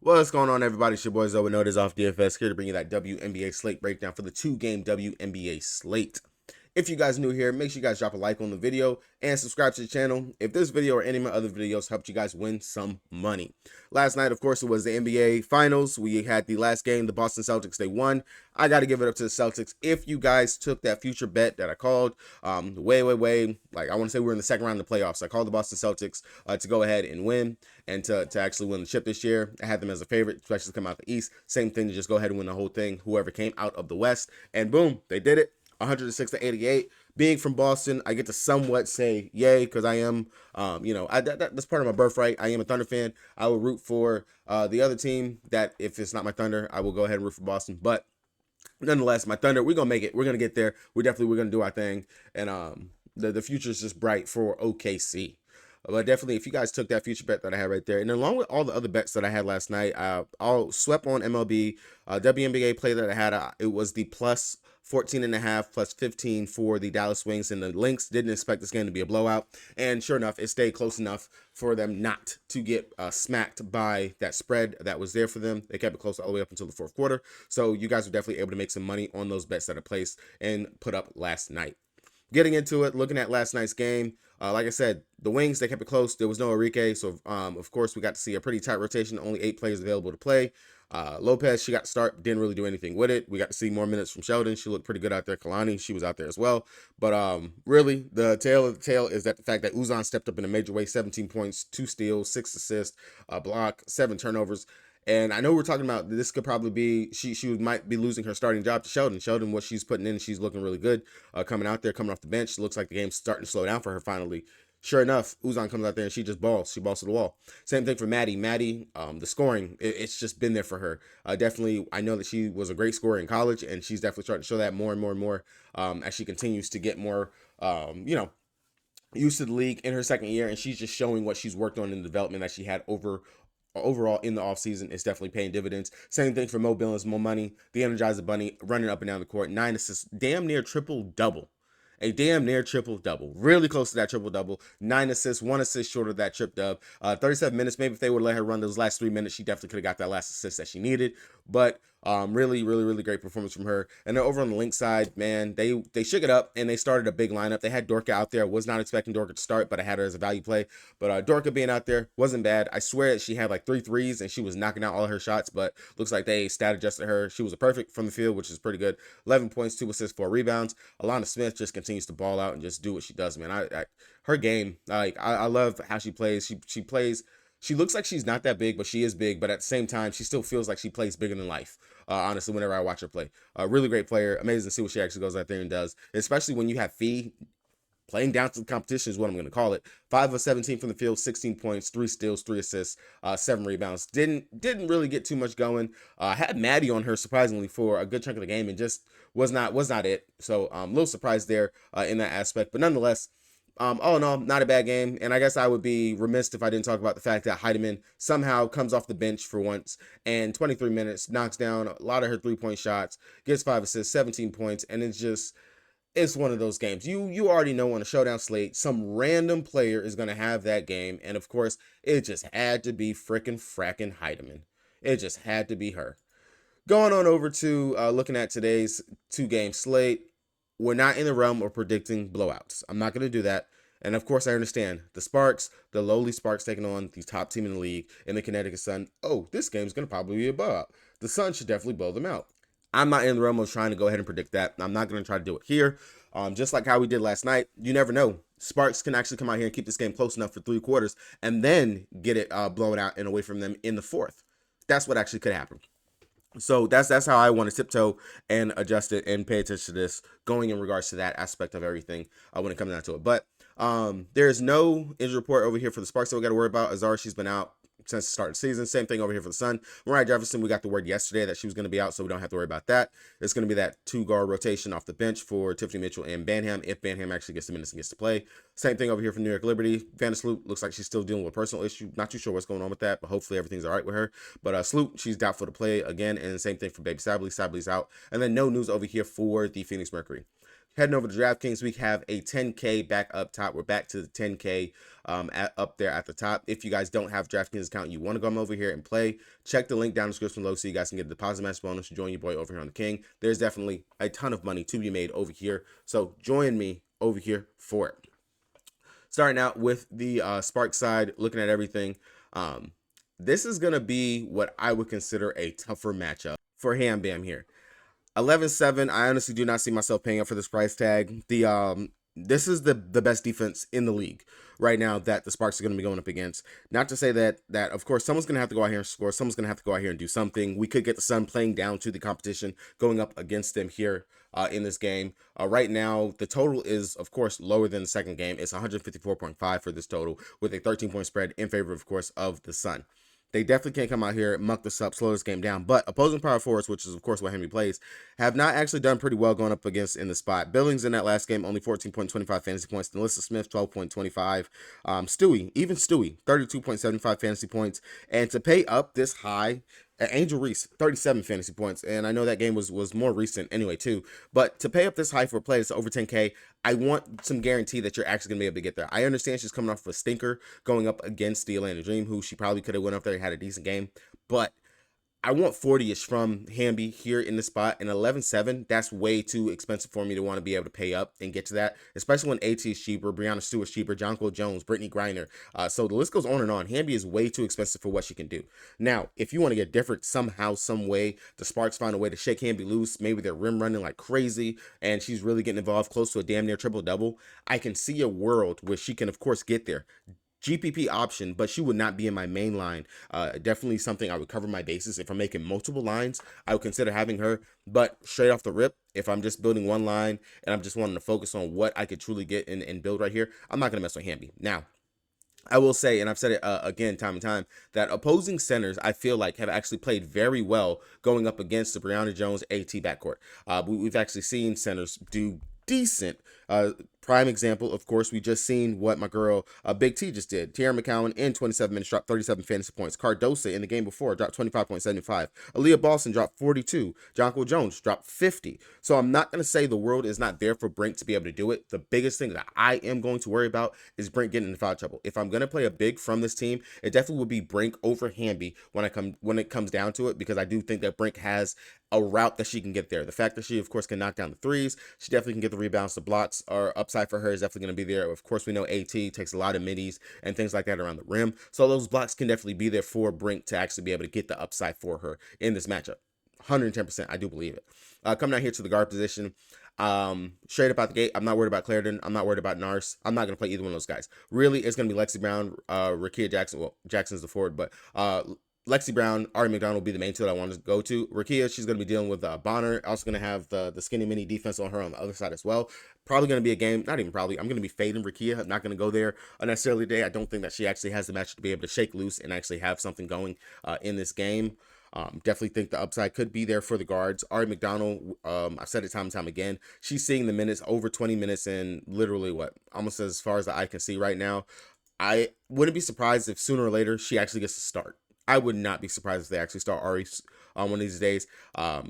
What's going on, everybody? It's your boy Wnba Dfs here to bring you that WNBA slate breakdown for the two-game WNBA slate. If you guys new here, make sure you guys drop a like on the video and subscribe to the channel if this video or any of my other videos helped you guys win some money. Last night, of course, it was the NBA Finals. We had the last game, the Boston Celtics. They won. I got to give it up to the Celtics. If you guys took that future bet that I called, way, like I want to say we were in the second round of the playoffs. I called the Boston Celtics to go ahead and win and to actually win the chip this year. I had them as a favorite, especially to come out the East. Same thing to just go ahead and win the whole thing, whoever came out of the West. And boom, they did it. 106-88. Being from Boston, I get to somewhat say yay because I am, that's part of my birthright. I am a Thunder fan. I will root for the other team. That if it's not my Thunder, I will go ahead and root for Boston. But nonetheless, my Thunder, we're gonna make it. We're gonna get there. We're gonna do our thing, and the future is just bright for OKC. But definitely, if you guys took that future bet that I had right there, and along with all the other bets that I had last night, I'll swept on MLB. WNBA play that I had, it was the plus 14.5, plus 15 for the Dallas Wings and the Lynx. Didn't expect this game to be a blowout, and sure enough, it stayed close enough for them not to get smacked by that spread that was there for them. They kept it close all the way up until the fourth quarter, so you guys were definitely able to make some money on those bets that I placed and put up last night. Getting into it, looking at last night's game, like I said, the Wings, they kept it close. There was no Enrique, so of course we got to see a pretty tight rotation, only 8 players available to play. Lopez, she got to start, didn't really do anything with it. We got to see more minutes from Sheldon. She looked pretty good out there. Kalani, she was out there as well. But really, the tail of the tail is that the fact that Uzan stepped up in a major way, 17 points, 2 steals, 6 assists, a block, 7 turnovers. And I know we're talking about this could probably be, she might be losing her starting job to Sheldon. Sheldon, what she's putting in, she's looking really good. Coming out there, coming off the bench, looks like the game's starting to slow down for her finally. Sure enough, Uzan comes out there and she just balls. She balls to the wall. Same thing for Maddie. Maddie, the scoring, it's just been there for her. Definitely, I know that she was a great scorer in college, and she's definitely starting to show that more and more as she continues to get more, used to the league in her second year, and she's just showing what she's worked on in the development that she had overall in the offseason. Is definitely paying dividends. Same thing for Mo Billings, Mo Money, the Energizer Bunny, running up and down the court. 9 assists, damn near triple-double. A damn near triple-double. Really close to that triple-double. 9 assists, 1 assist short of that trip-dub. 37 minutes. Maybe if they would let her run those last 3 minutes, she definitely could have got that last assist that she needed. But really great performance from her. And then over on the Lynx side, man, they shook it up and they started a big lineup. They had Dorka out there. I was not expecting Dorka to start, but I had her as a value play. But Dorka being out there wasn't bad. I swear that she had like 3 threes and she was knocking out all her shots, but looks like they stat adjusted her. She was a perfect from the field, which is pretty good. 11 points, 2 assists, 4 rebounds. Alana Smith just continues to ball out and just do what she does, man. Her game, like I love how she plays. She plays. She looks like she's not that big, but she is big. But at the same time, she still feels like she plays bigger than life. Honestly, whenever I watch her play, really great player. Amazing to see what she actually goes out there and does, especially when you have Fee playing down to the competition is what I'm going to call it. 5 of 17 from the field, 16 points, 3 steals, 3 assists, 7 rebounds. Didn't really get too much going. Had Maddie on her surprisingly for a good chunk of the game and just was not it. So a little surprised there in that aspect, but nonetheless. All in all, not a bad game, and I guess I would be remiss if I didn't talk about the fact that Heidemann somehow comes off the bench for once, and 23 minutes, knocks down a lot of her 3-point shots, gets 5 assists, 17 points, and it's one of those games. You already know on a showdown slate, some random player is going to have that game, and of course, it just had to be frackin' Heidemann. It just had to be her. Going on over to looking at today's 2-game slate. We're not in the realm of predicting blowouts. I'm not going to do that. And of course, I understand the Sparks, the lowly Sparks taking on the top team in the league in the Connecticut Sun. Oh, this game's going to probably be a blowout. The Sun should definitely blow them out. I'm not in the realm of trying to go ahead and predict that. I'm not going to try to do it here. Just like how we did last night, you never know. Sparks can actually come out here and keep this game close enough for 3 quarters and then get it blown out and away from them in the 4th. That's what actually could happen. So that's how I want to tiptoe and adjust it and pay attention to this going in regards to that aspect of everything when it comes down to it. But there's no injury report over here for the Sparks that we got to worry about. Azar, she's been out since the start of the season. Same thing over here for the Sun. Mariah Jefferson, we got the word yesterday that she was going to be out, so we don't have to worry about that. It's going to be that 2-guard rotation off the bench for Tiffany Mitchell and Banham, if Banham actually gets the minutes and gets to play. Same thing over here for New York Liberty. Vanna Sloot looks like she's still dealing with a personal issue. Not too sure what's going on with that, but hopefully everything's all right with her. But Sloot, she's doubtful to play again, and the same thing for Baby Sabley. Sabley's out. And then no news over here for the Phoenix Mercury. Heading over to DraftKings, we have a 10K back up top. We're back to the 10K up there at the top. If you guys don't have DraftKings account, you want to come over here and play, check the link down in the description below so you guys can get the deposit match bonus to join your boy over here on the King. There's definitely a ton of money to be made over here, so join me over here for it. Starting out with the Spark side, looking at everything, this is going to be what I would consider a tougher matchup for Ham Bam here. 11-7, I honestly do not see myself paying up for this price tag. This is the best defense in the league right now that the Sparks are going to be going up against. Not to say that of course someone's going to have to go out here and score. Someone's going to have to go out here and do something. We could get the Sun playing down to the competition, going up against them here in this game. Right now, the total is of course lower than the second game. It's 154.5 for this total, with a 13-point spread in favor, of course, of the Sun. They definitely can't come out here, muck this up, slow this game down. But opposing power forwards, which is, of course, what Henry plays, have not actually done pretty well going up against in the spot. Billings in that last game, only 14.25 fantasy points. Melissa Smith, 12.25. Stewie, 32.75 fantasy points. And to pay up this high, Angel Reese, 37 fantasy points. And I know that game was more recent anyway, too. But to pay up this high for a play that's over 10K, I want some guarantee that you're actually going to be able to get there. I understand she's coming off of a stinker going up against the Atlanta Dream, who she probably could have went up there and had a decent game. But I want 40-ish from Hamby here in the spot, and 11-7, that's way too expensive for me to want to be able to pay up and get to that, especially when AT is cheaper, Brianna Stewart's cheaper, Jonquil Jones, Brittany Griner. So the list goes on and on. Hamby is way too expensive for what she can do. Now, if you want to get different somehow, some way, the Sparks find a way to shake Hamby loose, maybe they're rim running like crazy, and she's really getting involved close to a damn near triple-double, I can see a world where she can, of course, get there. GPP option, but she would not be in my main line. Definitely something I would cover my bases. If I'm making multiple lines, I would consider having her. But straight off the rip, if I'm just building one line and I'm just wanting to focus on what I could truly get and build right here, I'm not going to mess with Hamby. Now, I will say, and I've said it again time and time, that opposing centers, I feel like, have actually played very well going up against the Brianna Jones AT backcourt. We've actually seen centers do decent. Prime example, of course, we just seen what my girl Big T just did. Tiara McCowan in 27 minutes dropped 37 fantasy points. Cardosa in the game before dropped 25.75. Aaliyah Boston dropped 42. Jonquil Jones dropped 50. So I'm not going to say the world is not there for Brink to be able to do it. The biggest thing that I am going to worry about is Brink getting into foul trouble. If I'm going to play a big from this team, it definitely will be Brink over Hamby when it comes down to it, because I do think that Brink has a route that she can get there. The fact that she, of course, can knock down the threes, she definitely can get the rebounds. The blocks are upside for her is definitely going to be there. Of course, we know AT takes a lot of middies and things like that around the rim, so those blocks can definitely be there for Brink to actually be able to get the upside for her in this matchup. 110%, I do believe it. Coming down here to the guard position, straight up out the gate, I'm not worried about Clarendon. I'm not worried about Nars. I'm not going to play either one of those guys. Really, it's going to be Lexi Brown, Rakia Jackson. Well, Jackson's the forward, but Lexi Brown, Ari McDonald will be the main two that I wanted to go to. Rakia, she's going to be dealing with Bonner. Also going to have the skinny mini defense on her on the other side as well. Probably going to be a game, not even probably, I'm going to be fading Rakia. I'm not going to go there unnecessarily today. I don't think that she actually has the match to be able to shake loose and actually have something going in this game. Definitely think the upside could be there for the guards. Ari McDonald, I've said it time and time again, she's seeing the minutes, over 20 minutes in literally almost as far as the eye can see right now. I wouldn't be surprised if sooner or later she actually gets to start. I would not be surprised if they actually start Ari on one of these days.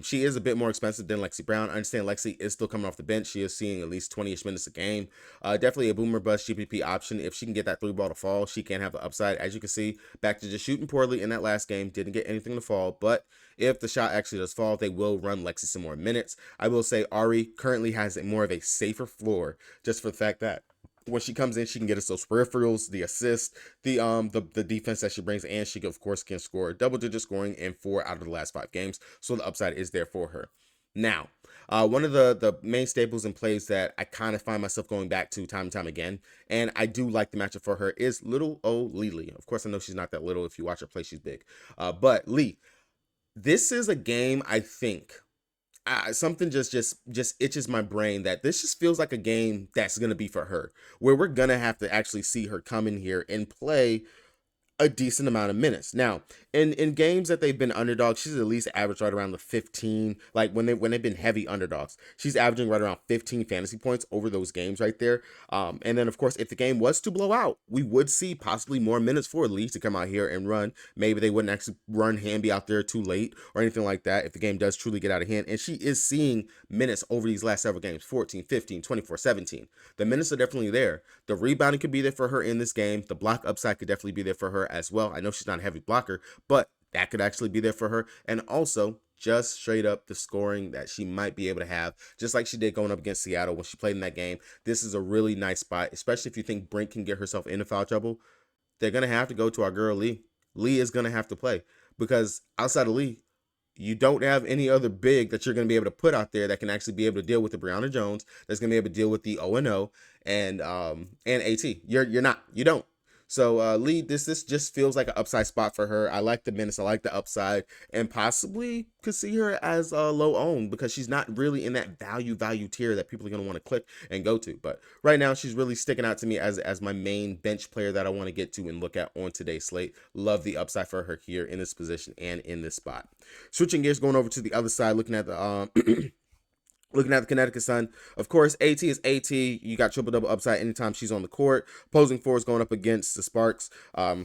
She is a bit more expensive than Lexi Brown. I understand Lexi is still coming off the bench. She is seeing at least 20-ish minutes a game. Definitely a boomer bust GPP option. If she can get that three ball to fall, she can have the upside. As you can see, back to just shooting poorly in that last game. Didn't get anything to fall, but if the shot actually does fall, they will run Lexi some more minutes. I will say Ari currently has more of a safer floor, just for the fact that when she comes in, she can get us those peripherals, the assist, the defense that she brings, and she, of course, can score double-digit scoring in 4 out of the last 5 games. So the upside is there for her. Now, one of the main staples and plays that I kind of find myself going back to time and time again, and I do like the matchup for her, is little O Lee. Of course, I know she's not that little. If you watch her play, she's big. But Lee, this is a game I think something just itches my brain that this just feels like a game that's going to be for her, where we're going to have to actually see her come in here and play a decent amount of minutes. Now, in games that they've been underdogs, she's at least averaged right around the 15. Like when they've been heavy underdogs, she's averaging right around 15 fantasy points over those games right there. And then of course, if the game was to blow out, we would see possibly more minutes for Lee to come out here and run. Maybe they wouldn't actually run Wnba out there too late or anything like that if the game does truly get out of hand. And she is seeing minutes over these last several games: 14, 15, 24, 17. The minutes are definitely there. The rebounding could be there for her in this game. The block upside could definitely be there for her as well. I know she's not a heavy blocker, but that could actually be there for her. And also, just straight up the scoring that she might be able to have, just like she did going up against Seattle when she played in that game. This is a really nice spot, especially if you think Brink can get herself into foul trouble. They're going to have to go to our girl Lee. Lee is going to have to play because outside of Lee, you don't have any other big that you're going to be able to put out there that can actually be able to deal with the Brianna Jones, that's going to be able to deal with the O and AT. You don't. So Lee, this just feels like an upside spot for her. I like the minutes, I like the upside, and possibly could see her as a low owned because she's not really in that value tier that people are going to want to click and go to. But right now, she's really sticking out to me as my main bench player that I want to get to and look at on today's slate. Love the upside for her here in this position and in this spot. Switching gears, going over to the other side, looking at the looking at the Connecticut Sun, of course, AT is AT. You got triple-double upside anytime she's on the court. Opposing forwards going up against the Sparks.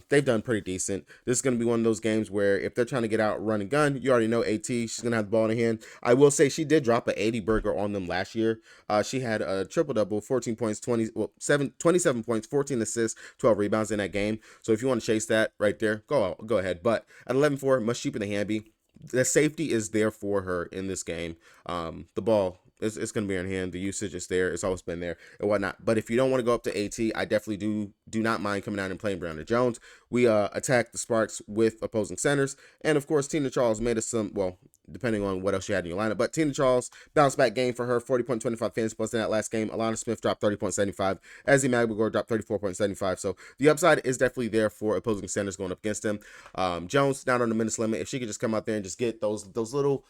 They've done pretty decent. This is going to be one of those games where if they're trying to get out run and gun, you already know AT. She's going to have the ball in her hand. I will say she did drop an 80 burger on them last year. She had a triple-double, 14 points, 27 points, 14 assists, 12 rebounds in that game. So if you want to chase that right there, go ahead. But at 11-4, much cheaper than Wnba. The safety is there for her in this game. The ball it's going to be in hand. The usage is there. It's always been there and whatnot. But if you don't want to go up to AT, I definitely do not mind coming out and playing Brianna Jones. We attacked the Sparks with opposing centers. And of course, Tina Charles made us some, well, depending on what else you had in your lineup. But Tina Charles, bounce back game for her, 40.25 fantasy plus in that last game. Alana Smith dropped 30.75. Ezzy Magbegor dropped 34.75. So the upside is definitely there for opposing centers going up against them. Jones, not on the minutes limit. If she could just come out there and just get those little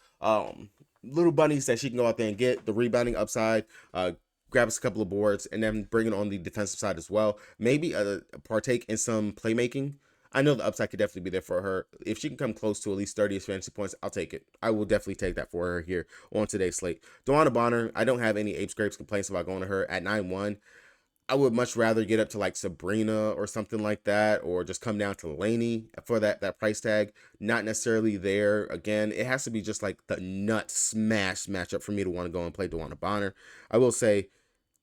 bunnies that she can go out there and get, the rebounding upside, grab us a couple of boards, and then bring it on the defensive side as well. Maybe partake in some playmaking. I know the upside could definitely be there for her. If she can come close to at least 30 fantasy points, I'll take it. I will definitely take that for her here on today's slate. Dawana Bonner, I don't have any ape scrapes complaints about going to her at 9-1. I would much rather get up to like Sabrina or something like that, or just come down to Laney for that price tag. Not necessarily there. Again, it has to be just like the nut smash matchup for me to want to go and play Dawana Bonner. I will say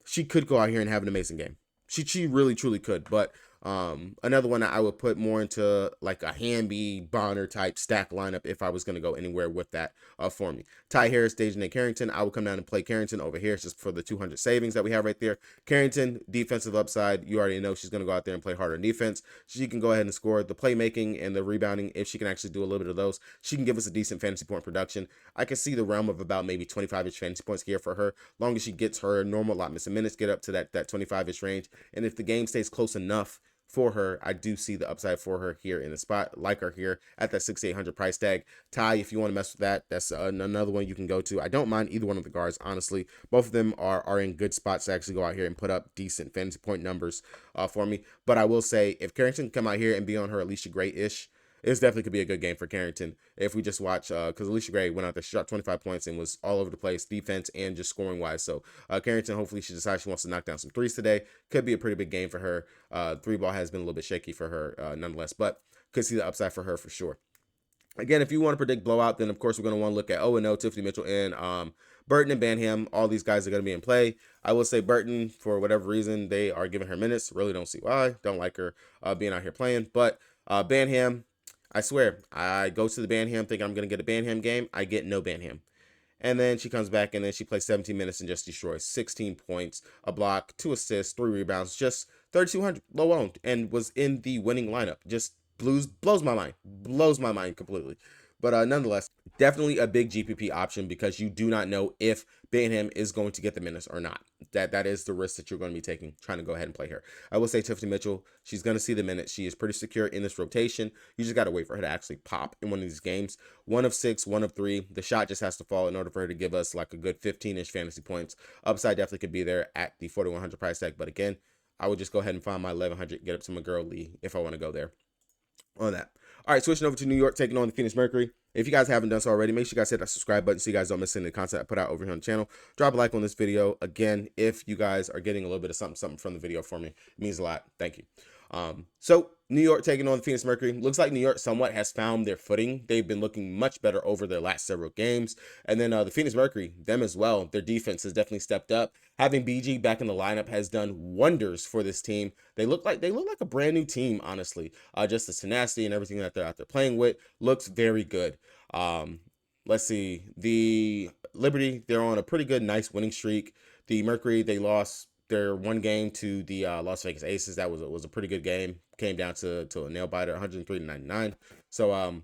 she could go out here and have an amazing game. She really truly could. But another one I would put more into like a Wnba Bonner type stack lineup if I was going to go anywhere with that for me. Ty Harris, Dejanay Carrington. I will come down and play Carrington over here just for the 200 savings that we have right there. Carrington, defensive upside. You already know she's going to go out there and play harder in defense. She can go ahead and score the playmaking and the rebounding. If she can actually do a little bit of those, she can give us a decent fantasy point production. I can see the realm of about maybe 25-ish fantasy points here for her. Long as she gets her normal allotments of minutes, get up to that 25-ish range. And if the game stays close enough for her, I do see the upside for her here in the spot. Like her here at that 6,800 price tag. Ty, if you want to mess with that, that's another one you can go to. I don't mind either one of the guards, honestly. Both of them are in good spots to actually go out here and put up decent fantasy point numbers for me. But I will say, if Carrington can come out here and be on her Alicia Gray-ish, this definitely could be a good game for Carrington if we just watch, because Alicia Gray went out there, shot 25 points and was all over the place, defense and just scoring wise. So Carrington, hopefully she decides she wants to knock down some threes today. Could be a pretty big game for her. Three ball has been a little bit shaky for her nonetheless, but could see the upside for her for sure. Again, if you want to predict blowout, then of course we're going to want to look at O, Tiffany Mitchell, and Burton and Banham. All these guys are going to be in play. I will say Burton, for whatever reason, they are giving her minutes. Really don't see why. Don't like her being out here playing. But Banham, I swear, I go to the Banham thinking I'm going to get a Banham game. I get no Banham. And then she comes back and then she plays 17 minutes and just destroys 16 points, a block, 2 assists, 3 rebounds, just 3,200 low owned, and was in the winning lineup. Just blows my mind completely. But nonetheless, definitely a big GPP option because you do not know if Banham is going to get the minutes or not. That is the risk that you're going to be taking, trying to go ahead and play her. I will say Tiffany Mitchell, she's going to see the minutes. She is pretty secure in this rotation. You just got to wait for her to actually pop in one of these games. 1 of 6, 1 of 3. The shot just has to fall in order for her to give us like a good 15-ish fantasy points. Upside definitely could be there at the 4,100 price tag. But again, I would just go ahead and find my 1,100, get up to my girl Lee if I want to go there. on that. All right, switching over to New York, taking on the Phoenix Mercury. If you guys haven't done so already, make sure you guys hit that subscribe button so you guys don't miss any of the content I put out over here on the channel. Drop a like on this video. Again, if you guys are getting a little bit of something from the video for me, it means a lot. Thank you. So New York taking on the Phoenix Mercury. Looks like New York somewhat has found their footing. They've been looking much better over their last several games. And then the Phoenix Mercury, them as well. Their defense has definitely stepped up. Having BG back in the lineup has done wonders for this team. They look like a brand new team, honestly. Just the tenacity and everything that they're out there playing with looks very good. Let's see. The Liberty, they're on a pretty good, nice winning streak. The Mercury, they lost their one game to the Las Vegas Aces. That was a pretty good game. Came down to a nail biter, 103-99. So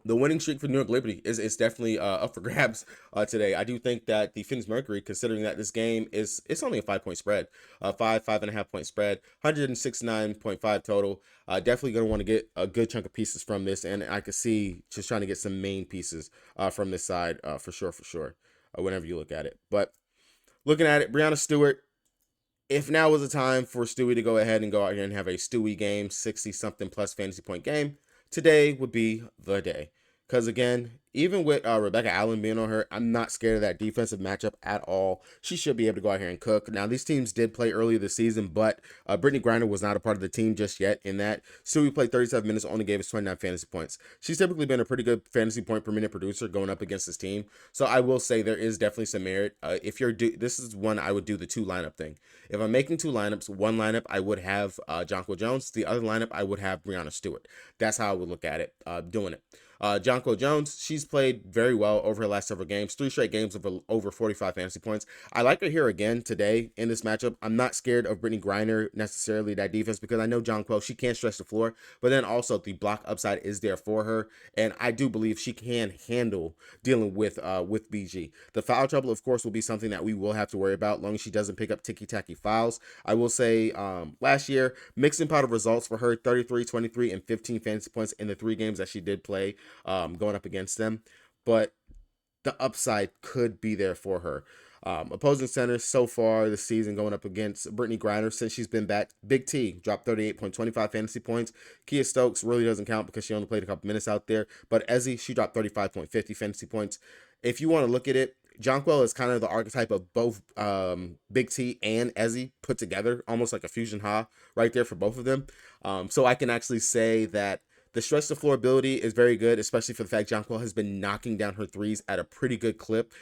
the winning streak for New York Liberty is definitely up for grabs today. I do think that the Phoenix Mercury, considering that this game it's only a 5-point spread, 5.5 point spread, 169.5 total. Definitely going to want to get a good chunk of pieces from this, and I could see just trying to get some main pieces from this side for sure. Whenever you look at it, but looking at it, Breanna Stewart. If now was the time for Stewie to go ahead and go out here and have a Stewie game, 60-something plus fantasy point game, today would be the day. Because again, even with Rebecca Allen being on her, I'm not scared of that defensive matchup at all. She should be able to go out here and cook. Now, these teams did play earlier this season, but Brittany Griner was not a part of the team just yet in that. Stewie played 37 minutes, only gave us 29 fantasy points. She's typically been a pretty good fantasy point per minute producer going up against this team. So I will say there is definitely some merit. If you're this is one I would do the 2 lineup thing. If I'm making 2 lineups, one lineup I would have Jonquil Jones. The other lineup I would have Breanna Stewart. That's how I would look at it, doing it. Jonquil Jones, she's played very well over her last several games, 3 straight games of over 45 fantasy points. I like her here again today in this matchup. I'm not scared of Brittany Griner necessarily, that defense, because I know Jonquil, she can stretch the floor, but then also the block upside is there for her, and I do believe she can handle dealing with BG. The foul trouble, of course, will be something that we will have to worry about, as long as she doesn't pick up ticky-tacky fouls. I will say last year, mixing pot of results for her, 33, 23, and 15 fantasy points in the 3 games that she did play going up against them, but the upside could be there for her. Opposing centers so far this season going up against Brittany Griner since she's been back. Big T dropped 38.25 fantasy points. Kia Stokes really doesn't count because she only played a couple minutes out there, but Ezzy, she dropped 35.50 fantasy points. If you want to look at it, Jonquil is kind of the archetype of both Big T and Ezzy put together, almost like a fusion ha right there for both of them. So I can actually say that the stretch the floor ability is very good, especially for the fact Jonquil has been knocking down her threes at a pretty good clip,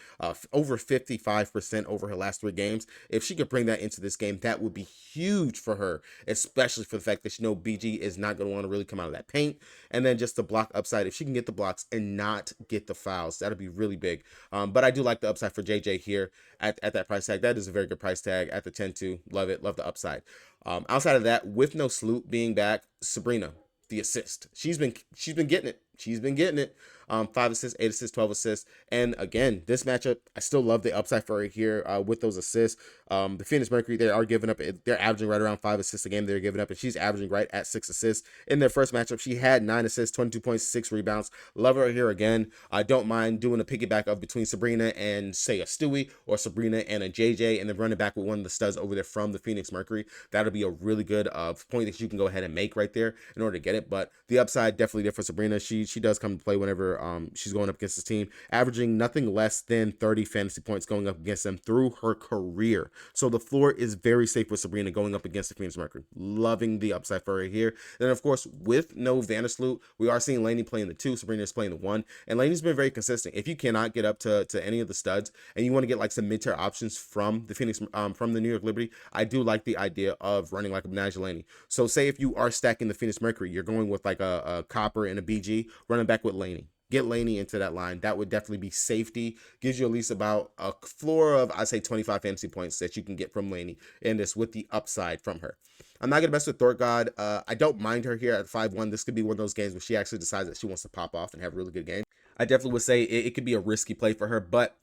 over 55% over her last 3 games. If she could bring that into this game, that would be huge for her, especially for the fact that BG is not going to want to really come out of that paint. And then just the block upside, if she can get the blocks and not get the fouls, that'll be really big. But I do like the upside for JJ here at that price tag. That is a very good price tag at the 10-2. Love it. Love the upside. Outside of that, with no Sloot being back, Sabrina, the assist. She's been getting it. She's been getting it. 5 assists, 8 assists, 12 assists. And again, this matchup, I still love the upside for her here with those assists. The Phoenix Mercury, they are giving up, they're averaging right around 5 assists a game they're giving up, and she's averaging right at 6 assists. In their first matchup, she had 9 assists, 22.6 rebounds. Love her here again. I don't mind doing a piggyback of between Sabrina and, say, a Stewie, or Sabrina and a JJ, and then running back with one of the studs over there from the Phoenix Mercury. That'll be a really good point that you can go ahead and make right there in order to get it. But the upside definitely there for Sabrina. She does come to play whenever she's going up against this team, averaging nothing less than 30 fantasy points going up against them through her career. So the floor is very safe with Sabrina going up against the Phoenix Mercury. Loving the upside for her here. And of course, with no Vandersloot, we are seeing Lainey playing the 2, Sabrina is playing the 1, and Lainey's been very consistent. If you cannot get up to any of the studs and you want to get like some mid-tier options from the Phoenix, from the New York Liberty, I do like the idea of running like a Menage Lainey. So say if you are stacking the Phoenix Mercury, you're going with like a Copper and a BG, running back with Lainey. Get Lainey into that line. That would definitely be safety. Gives you at least about a floor of, I'd say, 25 fantasy points that you can get from Lainey in this with the upside from her. I'm not going to mess with Thorpe God. I don't mind her here at 5-1. This could be one of those games where she actually decides that she wants to pop off and have a really good game. I definitely would say it could be a risky play for her, but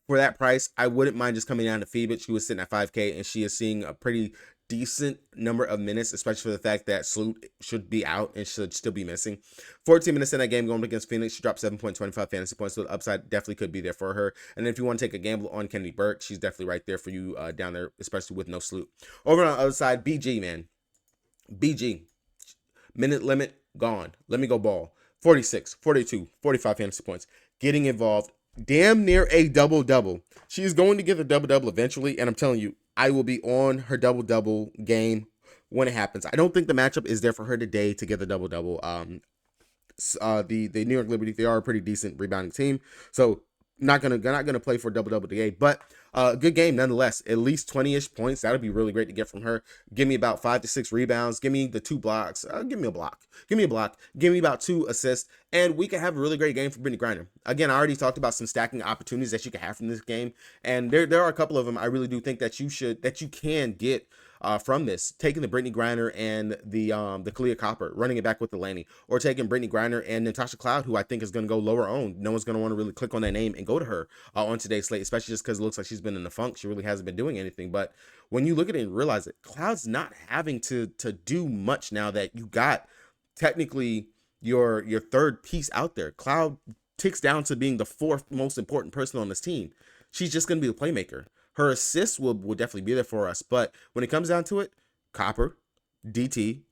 for that price, I wouldn't mind just coming down to Phoebus. She was sitting at 5K, and she is seeing a pretty decent number of minutes, especially for the fact that Sloot should be out and should still be missing. 14 minutes in that game going against Phoenix, she dropped 7.25 fantasy points, so the upside definitely could be there for her. And then if you want to take a gamble on Kennedy Burke, she's definitely right there for you down there, especially with no Sloot. Over on the other side, BG, man. BG. Minute limit gone. Let me go ball. 46, 42, 45 fantasy points. Getting involved. Damn near a double-double. She is going to get a double-double eventually, and I'm telling you, I will be on her double-double game when it happens. I don't think the matchup is there for her today to get the double-double. The New York Liberty, they are a pretty decent rebounding team, so not gonna play for double today, but good game nonetheless. At least 20-ish points. That would be really great to get from her. Give me about 5 to 6 rebounds. Give me the 2 blocks. Give me a block. Give me a block. Give me about 2 assists, and we can have a really great game for Brittany Griner. Again, I already talked about some stacking opportunities that you can have from this game, and there are a couple of them I really do think that you can get from this, taking the Brittany Griner and the Kalia Copper, running it back with Delaney, or taking Brittany Griner and Natasha Cloud, who I think is going to go lower owned. No one's going to want to really click on that name and go to her on today's slate, especially just because it looks like she's been in the funk. She really hasn't been doing anything. But when you look at it and realize it, Cloud's not having to do much now that you got technically your third piece out there. Cloud ticks down to being the 4th most important person on this team. She's just going to be the playmaker. Her assists will definitely be there for us. But when it comes down to it, Copper, DT,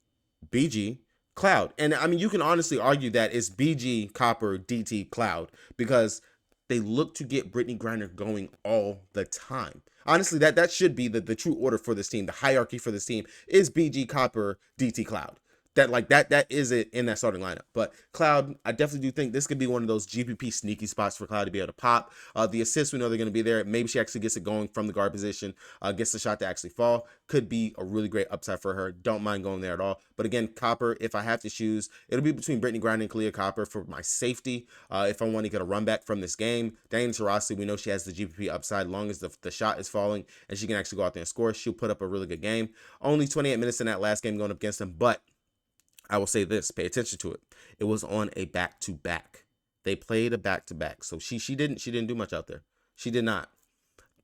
BG, Cloud. And I mean, you can honestly argue that it's BG, Copper, DT, Cloud, because they look to get Brittany Griner going all the time. Honestly, that should be the true order for this team. The hierarchy for this team is BG, Copper, DT, Cloud. That is it in that starting lineup. But Cloud, I definitely do think this could be one of those GPP sneaky spots for Cloud to be able to pop. The assists, we know they're going to be there. Maybe she actually gets it going from the guard position, gets the shot to actually fall. Could be a really great upside for her. Don't mind going there at all. But again, Copper, if I have to choose, it'll be between Brittany Griner and Kalia Copper for my safety. If I want to get a run back from this game, Diana Taurasi, we know she has the GPP upside. As long as the shot is falling and she can actually go out there and score, she'll put up a really good game. Only 28 minutes in that last game going up against them, but I will say this, pay attention to it. It was on a back-to-back. They played a back-to-back. So she didn't do much out there. She did not.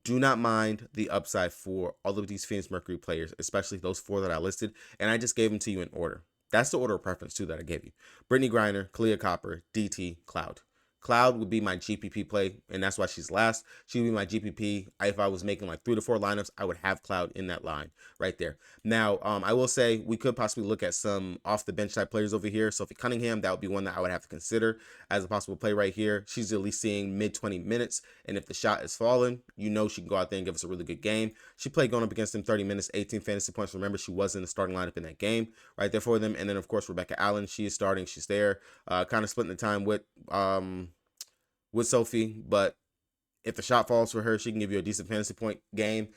Do not mind the upside for all of these Phoenix Mercury players, especially those 4 that I listed. And I just gave them to you in order. That's the order of preference, too, that I gave you. Brittany Griner, Kalia Copper, DT, Cloud. Cloud would be my GPP play, and that's why she's last. She would be my GPP. If I was making like 3 to 4 lineups, I would have Cloud in that line right there. Now, I will say we could possibly look at some off-the-bench type players over here. Sophie Cunningham, that would be one that I would have to consider as a possible play right here. She's at least seeing mid-20 minutes, and if the shot is falling, you know she can go out there and give us a really good game. She played going up against them 30 minutes, 18 fantasy points. Remember, she was in the starting lineup in that game right there for them. And then, of course, Rebecca Allen, she is starting. She's there, kind of splitting the time with Sophie, but if the shot falls for her, she can give you a decent fantasy point game.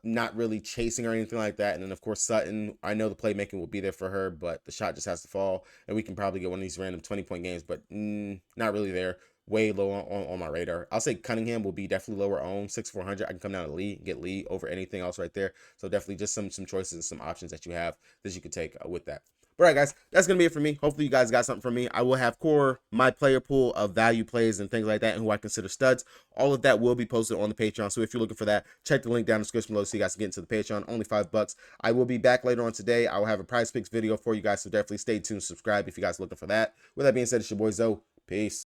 Not really chasing or anything like that. And then, of course, Sutton, I know the playmaking will be there for her, but the shot just has to fall, and we can probably get one of these random 20-point games, but not really there. Way low on my radar. I'll say Cunningham will be definitely lower on 6,400. I can come down to Lee, get Lee over anything else right there. So definitely just some choices and some options that you have that you could take with that. But all right, guys, that's going to be it for me. Hopefully you guys got something from me. I will have my player pool of value plays and things like that and who I consider studs. All of that will be posted on the Patreon. So if you're looking for that, check the link down in the description below so you guys can get into the Patreon. Only $5. I will be back later on today. I will have a prize picks video for you guys. So definitely stay tuned, subscribe if you guys are looking for that. With that being said, it's your boy Zoe. Peace.